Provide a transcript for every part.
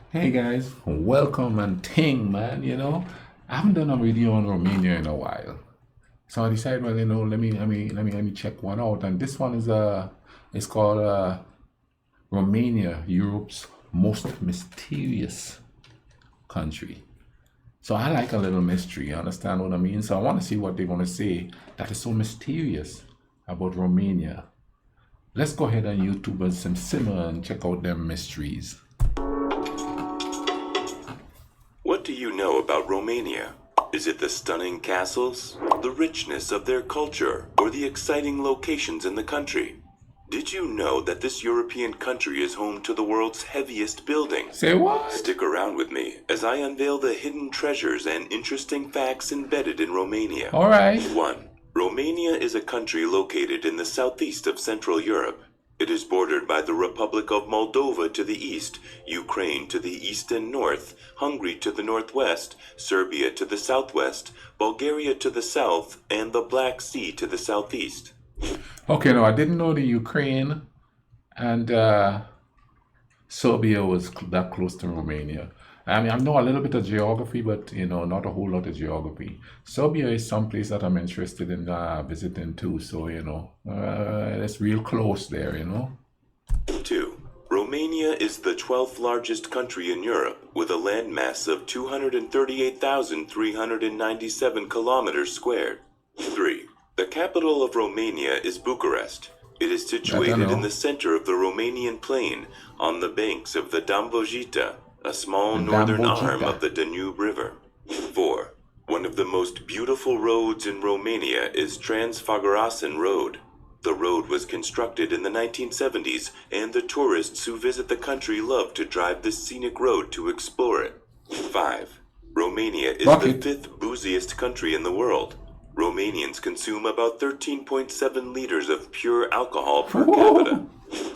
Hey guys, welcome and ting, man. I haven't done a video on Romania in a while, so I decided, well, let me check one out. And this one it's called Romania, Europe's most mysterious country. So I like a little mystery. You understand what I mean? So I want to see what they want to say that is so mysterious about Romania. Let's go ahead on YouTube and some simmer and check out them mysteries. What do you know about Romania? Is it the stunning castles, the richness of their culture, or the exciting locations in the country? Did you know that this European country is home to the world's heaviest building? Say what? Stick around with me as I unveil the hidden treasures and interesting facts embedded in Romania. All right. 1. Romania is a country located in the southeast of Central Europe. It is bordered by the Republic of Moldova to the east, Ukraine to the east and north, Hungary to the northwest, Serbia to the southwest, Bulgaria to the south, and the Black Sea to the southeast. Okay, no, I didn't know the Ukraine and Serbia was that close to Romania. I mean, I know a little bit of geography, but not a whole lot of geography. Serbia is someplace that I'm interested in visiting too, so it's real close there. 2. Romania is the 12th largest country in Europe, with a landmass of 238,397 kilometers squared. 3. The capital of Romania is Bucharest. It is situated in the center of the Romanian plain, on the banks of the Dambojita, a small northern arm of the Danube River. 4. One of the most beautiful roads in Romania is Trans-Făgărașan Road. The road was constructed in the 1970s, and the tourists who visit the country love to drive this scenic road to explore it. 5. Romania is the 5th booziest country in the world. Romanians consume about 13.7 liters of pure alcohol per capita.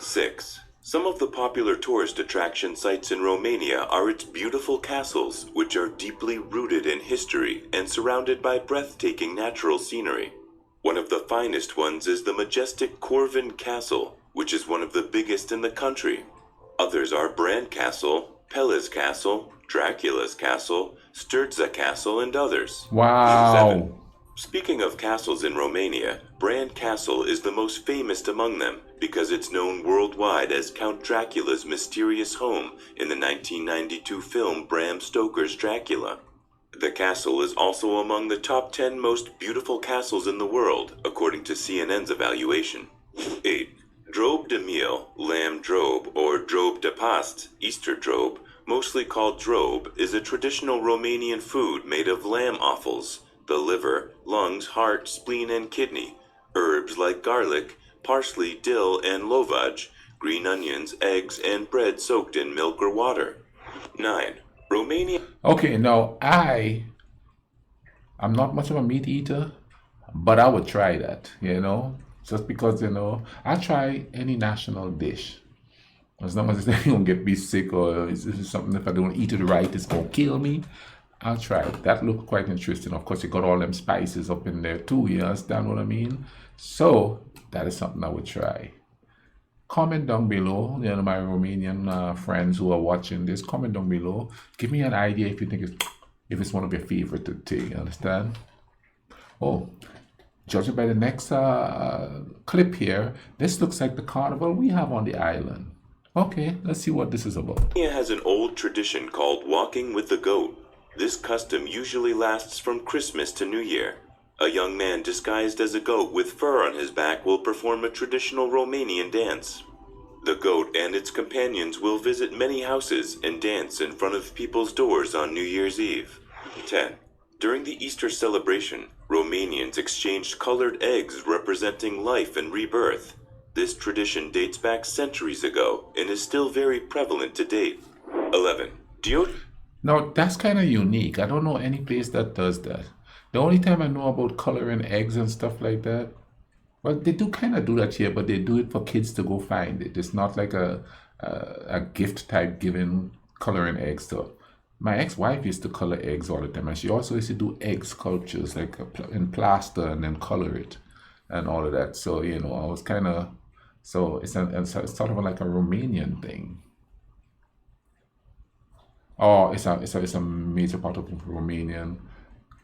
6. Some of the popular tourist attraction sites in Romania are its beautiful castles, which are deeply rooted in history and surrounded by breathtaking natural scenery. One of the finest ones is the majestic Corvin Castle, which is one of the biggest in the country. Others are Brand Castle, Pele's Castle, Dracula's Castle, Sturza Castle, and others. Wow. 7. Speaking of castles in Romania, Brand Castle is the most famous among them because it's known worldwide as Count Dracula's mysterious home in the 1992 film Bram Stoker's Dracula. The castle is also among the top 10 most beautiful castles in the world, according to CNN's evaluation. 8. Drobe de meal, lamb drobe, or drobe de past, Easter drobe, mostly called drobe, is a traditional Romanian food made of lamb offals, the liver, lungs, heart, spleen, and kidney, herbs like garlic, parsley, dill, and lovaj, green onions, eggs, and bread soaked in milk or water. 9. Romania. Okay, now I'm not much of a meat eater, but I would try that, just because, I try any national dish. As long as it's not gonna get me sick or it's something if I don't eat it right, it's gonna kill me. I'll try it. That looked quite interesting. Of course, you got all them spices up in there too. You understand what I mean? So that is something I would try. Comment down below, my Romanian friends who are watching this. Comment down below. Give me an idea if you think it's one of your favorite to take. You understand? Oh, judging by the next clip here, this looks like the carnival we have on the island. Okay, let's see what this is about. Romania has an old tradition called walking with the goat. This custom usually lasts from Christmas to New Year. A young man disguised as a goat with fur on his back will perform a traditional Romanian dance. The goat and its companions will visit many houses and dance in front of people's doors on New Year's Eve. 10. During the Easter celebration, Romanians exchanged colored eggs representing life and rebirth. This tradition dates back centuries ago and is still very prevalent to date. 11. Now, that's kind of unique. I don't know any place that does that. The only time I know about coloring eggs and stuff like that, well, they do kind of do that here, but they do it for kids to go find it. It's not like a gift type giving coloring eggs. So my ex-wife used to color eggs all the time, and she also used to do egg sculptures, like in plaster and then color it and all of that. So, I was kind of, so it's sort of like a Romanian thing. Oh, it's a major part of Romanian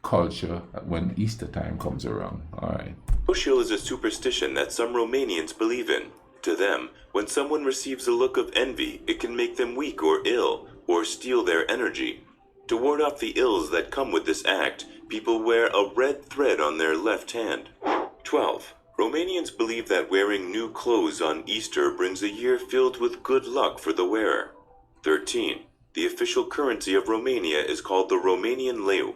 culture when Easter time comes around. All right. Social is a superstition that some Romanians believe in. To them, when someone receives a look of envy, it can make them weak or ill, or steal their energy. To ward off the ills that come with this act, people wear a red thread on their left hand. 12. Romanians believe that wearing new clothes on Easter brings a year filled with good luck for the wearer. 13. The official currency of Romania is called the Romanian leu.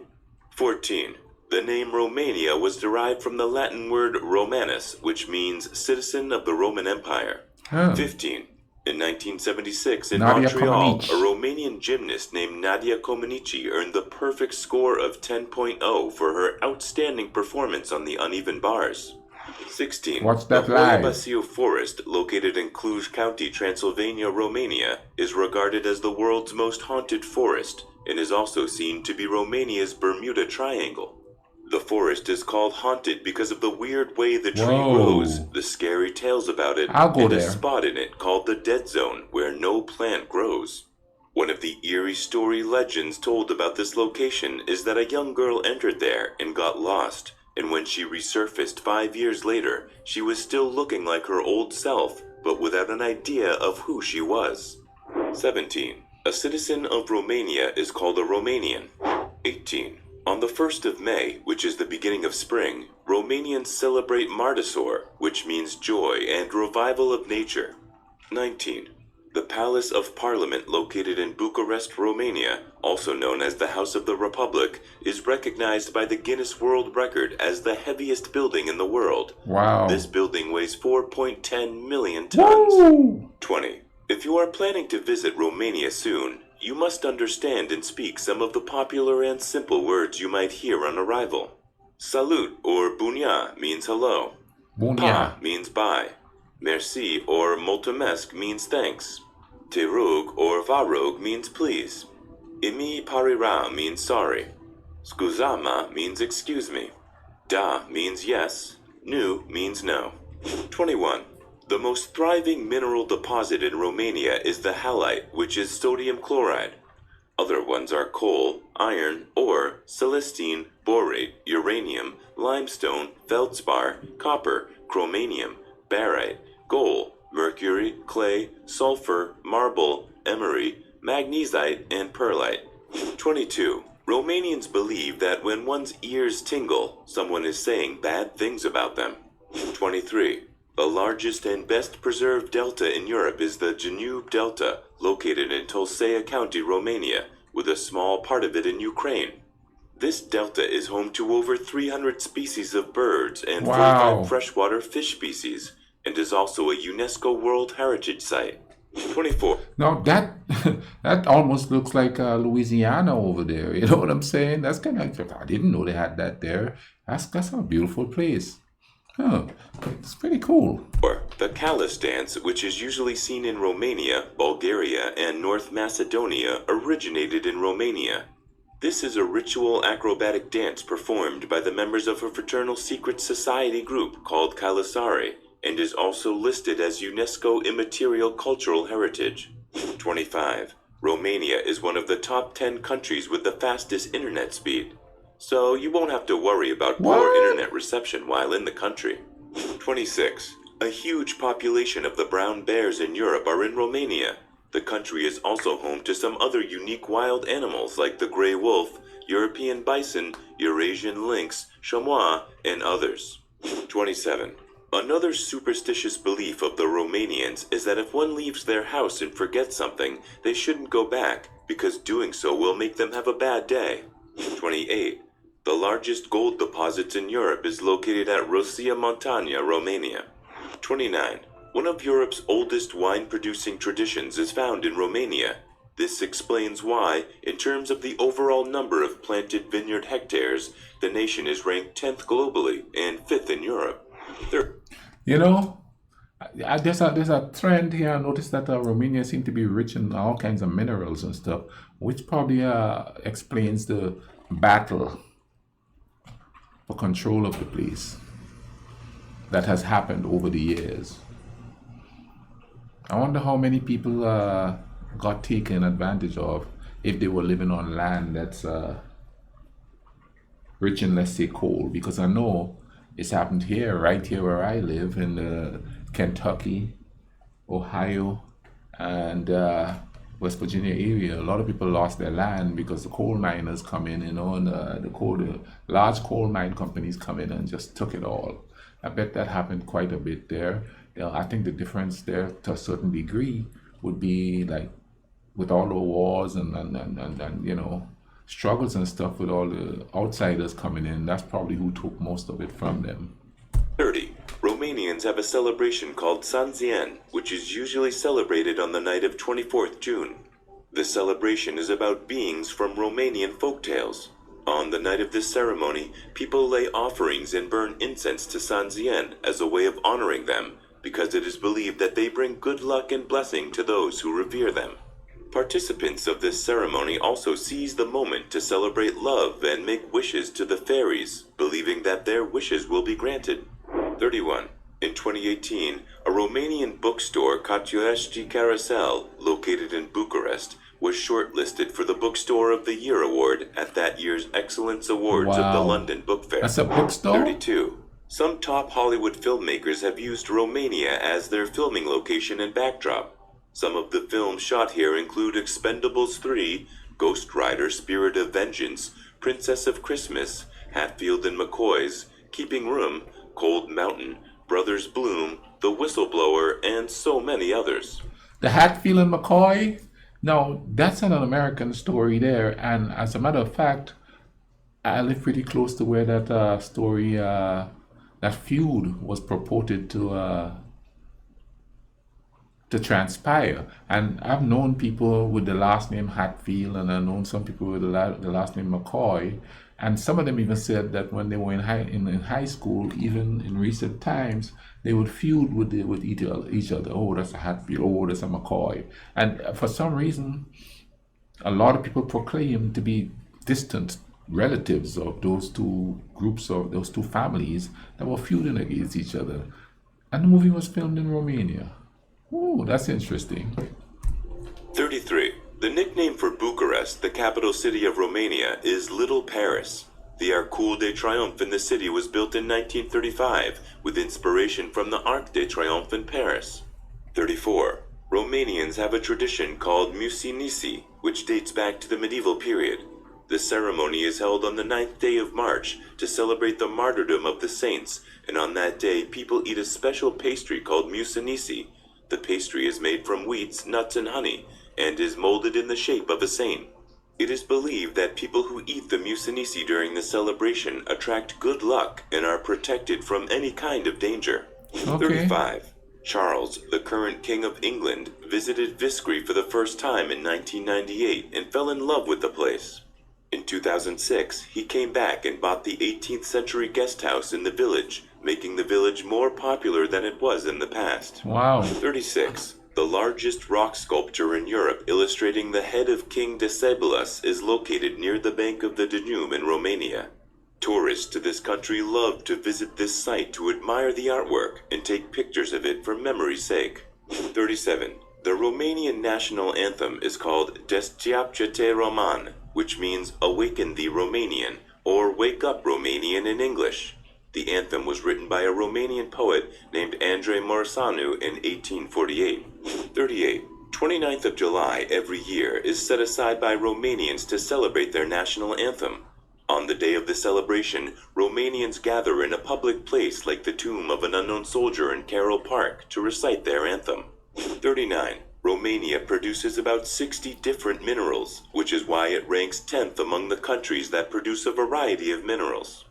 14. The name Romania was derived from the Latin word Romanus, which means citizen of the Roman Empire. Huh. 15. In 1976, in Nadia Montreal, Comaneci. a Romanian gymnast named Nadia Comaneci earned the perfect score of 10.0 for her outstanding performance on the uneven bars. 16. Watch The that live. Hoia Forest, located in Cluj County, Transylvania, Romania, is regarded as the world's most haunted forest and is also seen to be Romania's Bermuda Triangle. The forest is called haunted because of the weird way the tree Whoa. grows, the scary tales about it, I'll go and a there. spot in it called the Dead Zone where no plant grows. One of the eerie story legends told about this location is that a young girl entered there and got lost, and when she resurfaced 5 years later, she was still looking like her old self, but without an idea of who she was. 17. A citizen of Romania is called a Romanian. 18. On the 1st of May, which is the beginning of spring, Romanians celebrate Martisor, which means joy and revival of nature. 19. The Palace of Parliament located in Bucharest, Romania, also known as the House of the Republic, is recognized by the Guinness World Record as the heaviest building in the world. Wow. This building weighs 4.10 million tons. Woo! 20. If you are planning to visit Romania soon, you must understand and speak some of the popular and simple words you might hear on arrival. Salut or bunia means hello. Bunia. Pa means bye. Merci or mulțumesc means thanks. Te rog or vă rog means please. Imi parira means sorry. Scuzama means excuse me. Da means yes. Nu means no. 21. The most thriving mineral deposit in Romania is the halite, which is sodium chloride. Other ones are coal, iron, ore, celestine, borate, uranium, limestone, feldspar, copper, chromanium, barite, gold, mercury, clay, sulfur, marble, emery, magnesite, and perlite. 22. Romanians believe that when one's ears tingle, someone is saying bad things about them. 23. The largest and best preserved delta in Europe is the Danube Delta, located in Tulcea County, Romania, with a small part of it in Ukraine. This delta is home to over 300 species of birds and 45 freshwater fish species, and is also a UNESCO World Heritage Site. 24. Now that that almost looks like Louisiana over there. You know what I'm saying? That's kind of, I didn't know they had that there. That's a beautiful place. Huh. It's pretty cool. The Kalis dance, which is usually seen in Romania, Bulgaria, and North Macedonia, originated in Romania. This is a ritual acrobatic dance performed by the members of a fraternal secret society group called Kalisari, and is also listed as UNESCO Immaterial Cultural Heritage. 25. Romania is one of the top 10 countries with the fastest internet speed. So you won't have to worry about poor internet reception while in the country. 26. A huge population of the brown bears in Europe are in Romania. The country is also home to some other unique wild animals like the gray wolf, European bison, Eurasian lynx, chamois, and others. 27. Another superstitious belief of the Romanians is that if one leaves their house and forgets something, they shouldn't go back, because doing so will make them have a bad day. 28. The largest gold deposits in Europe is located at Rosia Montana, Romania. 29. One of Europe's oldest wine-producing traditions is found in Romania. This explains why, in terms of the overall number of planted vineyard hectares, the nation is ranked 10th globally and 5th in Europe. You know, there's a trend here. I noticed that Romania seems to be rich in all kinds of minerals and stuff, which probably explains the battle for control of the place that has happened over the years. I wonder how many people got taken advantage of if they were living on land that's rich in, let's say, coal, because I know it's happened here, right here where I live in Kentucky, Ohio, and West Virginia area. A lot of people lost their land because the coal miners come in, and the large coal mine companies come in and just took it all. I bet that happened quite a bit there. I think the difference there, to a certain degree, would be like with all the wars and struggles and stuff with all the outsiders coming in. That's probably who took most of it from them. 30. Romanians have a celebration called Sanzian, which is usually celebrated on the night of 24th June. The celebration is about beings from Romanian folktales. On the night of this ceremony, people lay offerings and burn incense to Sanzian as a way of honoring them, because it is believed that they bring good luck and blessing to those who revere them. Participants of this ceremony also seize the moment to celebrate love and make wishes to the fairies, believing that their wishes will be granted. 31. In 2018, a Romanian bookstore, Cărturești Carousel, located in Bucharest, was shortlisted for the Bookstore of the Year award at that year's Excellence Awards of the Wow. London Book Fair. That's a bookstore? 32. Some top Hollywood filmmakers have used Romania as their filming location and backdrop. Some of the films shot here include Expendables 3, Ghost Rider Spirit of Vengeance, Princess of Christmas, Hatfield and McCoy's, Keeping Room, Cold Mountain, Brothers Bloom, The Whistleblower, and so many others. The Hatfield and McCoy? Now, that's an American story there. And as a matter of fact, I live pretty close to where that story, that feud was purported to transpire. And I've known people with the last name Hatfield, and I've known some people with the last name McCoy. And some of them even said that when they were in high school, even in recent times, they would feud with each other. Oh, that's a Hatfield. Oh, that's a McCoy. And for some reason, a lot of people proclaim to be distant relatives of those two groups, of those two families that were feuding against each other. And the movie was filmed in Romania. Oh, that's interesting. 33. The nickname for Bucharest, the capital city of Romania, is Little Paris. The Arc de Triomphe in the city was built in 1935, with inspiration from the Arc de Triomphe in Paris. 34. Romanians have a tradition called Musinisi, which dates back to the medieval period. The ceremony is held on the 9th day of March to celebrate the martyrdom of the saints, and on that day people eat a special pastry called Musinisi. The pastry is made from wheats, nuts, and honey, and is molded in the shape of a saint. It is believed that people who eat the musinisi during the celebration attract good luck and are protected from any kind of danger. Okay. 35. Charles, the current King of England, visited Viscri for the first time in 1998 and fell in love with the place. In 2006, he came back and bought the 18th century guest house in the village, making the village more popular than it was in the past. Wow. 36. The largest rock sculpture in Europe illustrating the head of King Decebalus is located near the bank of the Danube in Romania. Tourists to this country love to visit this site to admire the artwork and take pictures of it for memory's sake. 37. The Romanian national anthem is called Deșteaptă-te Roman, which means Awaken thee Romanian, or Wake up Romanian in English. The anthem was written by a Romanian poet named Andrei Morsanu in 1848. 38. 29th of July every year is set aside by Romanians to celebrate their national anthem. On the day of the celebration, Romanians gather in a public place like the tomb of an unknown soldier in Carroll Park to recite their anthem. 39. Romania produces about 60 different minerals, which is why it ranks 10th among the countries that produce a variety of minerals.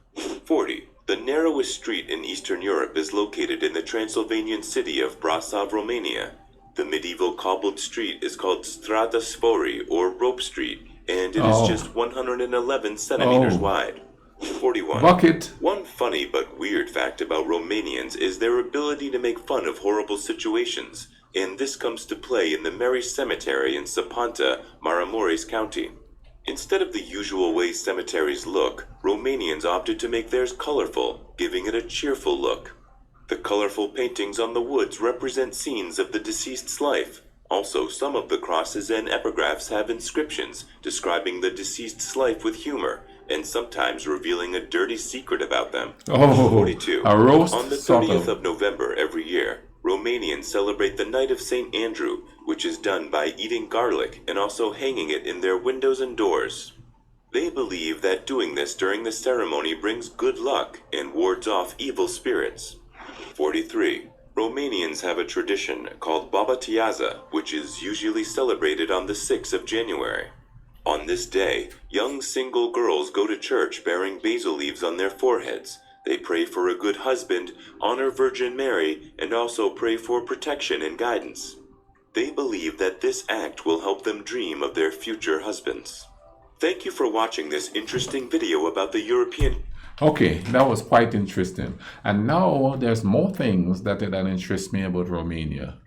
40. The narrowest street in Eastern Europe is located in the Transylvanian city of Brasov, Romania. The medieval cobbled street is called Strada Sfori, or Rope Street, and it is just 111 centimeters wide. 41. Bucket. One funny but weird fact about Romanians is their ability to make fun of horrible situations, and this comes to play in the Mary Cemetery in Sapanta, Maramureș County. Instead of the usual way cemeteries look, Romanians opted to make theirs colorful, giving it a cheerful look. The colorful paintings on the woods represent scenes of the deceased's life. Also, some of the crosses and epigraphs have inscriptions describing the deceased's life with humor and sometimes revealing a dirty secret about them. Oh, 42. a roast On the sort 30th of. of November every year, Romanians celebrate the Night of St. Andrew, which is done by eating garlic and also hanging it in their windows and doors. They believe that doing this during the ceremony brings good luck and wards off evil spirits. 43. Romanians have a tradition called Baba Tiaza, which is usually celebrated on the 6th of January. On this day, young single girls go to church bearing basil leaves on their foreheads. They pray for a good husband, honor Virgin Mary, and also pray for protection and guidance. They believe that this act will help them dream of their future husbands. Thank you for watching this interesting video about the European. Okay, that was quite interesting. And now there's more things that interest me about Romania.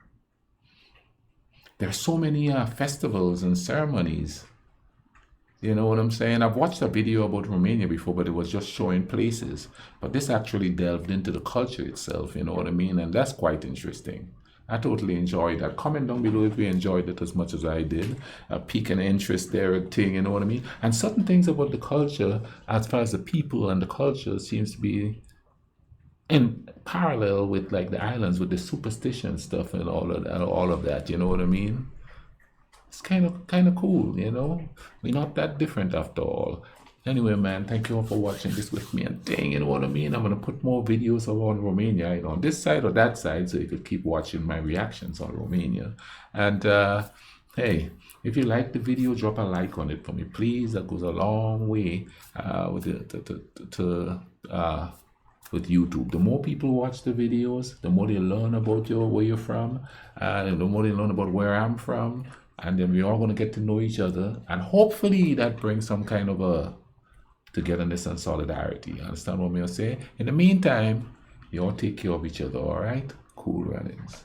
There's so many festivals and ceremonies. You know what I'm saying? I've watched a video about Romania before, but it was just showing places. But this actually delved into the culture itself, you know what I mean? And that's quite interesting. I totally enjoyed that. Comment down below if you enjoyed it as much as I did. Pique an interest there, thing, you know what I mean? And certain things about the culture, as far as the people and the culture, seems to be in parallel with like the islands, with the superstition stuff and all of that. You know what I mean? It's kind of cool, you know. We're not that different after all. Anyway, man, thank you all for watching this with me. And dang, you know what I mean? I'm going to put more videos around Romania, you know, on this side or that side, so you could keep watching my reactions on Romania. And hey, if you like the video, drop a like on it for me, please. That goes a long way with YouTube. The more people watch the videos, the more they learn about where you're from, and the more they learn about where I'm from. And then we're all going to get to know each other. And hopefully that brings some kind of a togetherness and solidarity. You understand what I'm saying? In the meantime, you all take care of each other, all right? Cool runnings.